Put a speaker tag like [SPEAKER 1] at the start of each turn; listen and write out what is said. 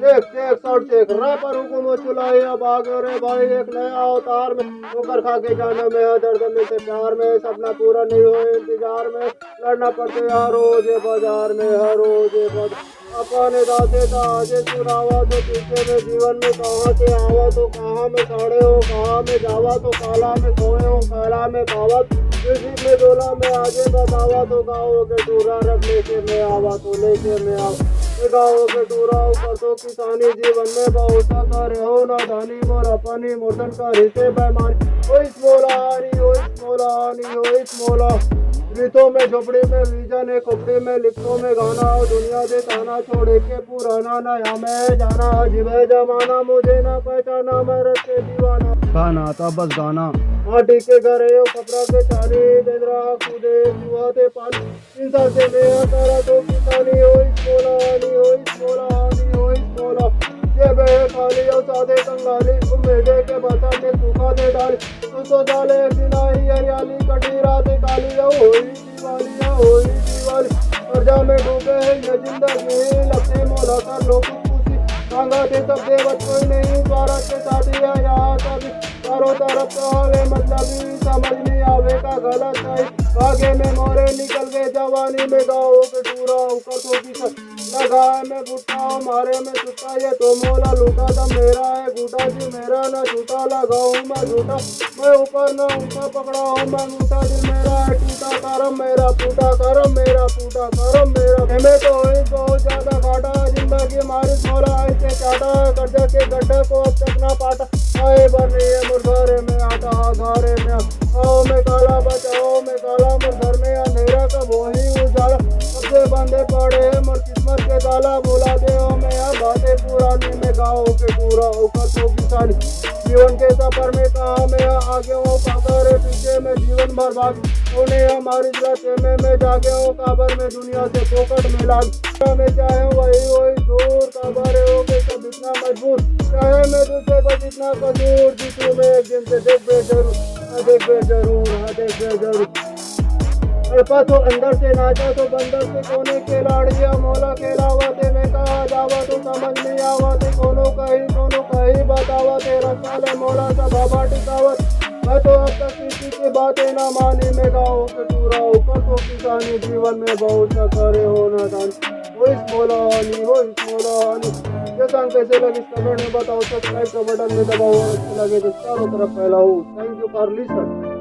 [SPEAKER 1] Check check sound check rapper हुकुम चुलाई अब आगे रे भाई एक नया अवतार में ठोकर खा के जाना में है दर्द में से प्यार में सपना पूरा नहीं हो इंतजार में लड़ना पड़ते हर रोज ये बाजार में हर रोज ये बाजार अपने दाते था आजे सुनावा तो पीछे में जीवन में कहाँ से आवा तो कहाँ में खड़े हो कहाँ में जावा तो काला में सोए हो काला में पावा किसी में डोला में आगे बतावा तो गाँव के टूरा रख लेके मैं आवा तो लेके मैं आवा गाँव के टूरा ऊपर तो किसानी जीवन में बहुत सा करे हो ना धानी मोर अपनी मुर्दन का हिस्से बेमानी ओ इस मोलानी ओ इस मोलानी ओ इस मोला गीतों में झोपड़ी में विजन है खोपड़ी में लिखतों में गाना हो दुनिया दे ताना छोड़े के पुराना नया में जाना अजीब है जमाना मुझे ना पहचाना मैं रखे दीवाना गाना था बस गाना माटी के घरे हो कपड़ा के चाली बेदरा कूदे जुआते पानी इंसान से मैं तारा तो किसानी हो इस मोलानी हो इस मोलानी हो इस मोला ये बे खाली हो सादे कंगाली उम्मीदे के बता में सूखा दे डाली तू तो डाले सिनाही हरियाली कटी रात काली होई दीवाली और जा में डूबे है ये जिंदगी लगते मोला कर लोग खुशी मांगा दे सब देवत कोई नहीं द्वारा के शादी है यहाँ शादी चारों तरफ तो हवे मतलब समझ नहीं आवे का गलत नहीं आगे में मोरे निकल गए जवानी में गाँव के टूरा ऊपर तो की लगा मैं भुट्टा मारे में छुट्टा ये तो मोला लूटा दम मेरा है घूटा जी मेरा ना झूठा लगाऊं मैं झूठा मैं ऊपर ना ऊँचा पकड़ा हूँ मैं घूटा जी मेरा है टूटा करम मेरा फूटा करम मेरा फूटा करम मेरा हमें तो बहुत ज्यादा काटा जिंदगी मारी मोला ऐसे चाटा कर्जा के गड्ढे को अब तक ना पाटा आए बन रही है मुर्घरे में आटा घरे में आओ में काला बचाओ में काला मुर घर में अंधेरा का वही उजाला सबसे बंदे पड़े मोर किस्मत के ताला बोला दे मैं अब बातें पुरानी में गाँव के पूरा ऊपर तो किसानी जीवन के सफर में कहा मैं आगे हूँ काकर पीछे में जीवन बर्बाद होने हमारी रास्ते में मैं जागे हूँ काबर में दुनिया से पोकट में लाग मैं चाहे वही वही दूर काबर हो के सब इतना मजबूर चाहे मैं तुझसे बस इतना कसूर जीतू मैं एक दिन से देख बे जरूर अड़पा तो अंदर से नाचा तो बंदर से कोने के लाड़िया मोला खेलावते में कहा जावा तो समझ नहीं आवते कोनो कहीं बतावा तेरा साल है मोला सा बाबा टिकावत मैं तो अब तक किसी की बातें ना मानी में गाँव के टूरा ऊपर तो किसानी जीवन में बहुत सा करे होना जानी वो इस मोलानी ये सॉन्ग कैसे लगे इस कमेंट में बताओ सब्सक्राइब का बटन में दबाओ अच्छी लगे तो चारों तरफ फैलाओ थैंक यू फॉर लिसन।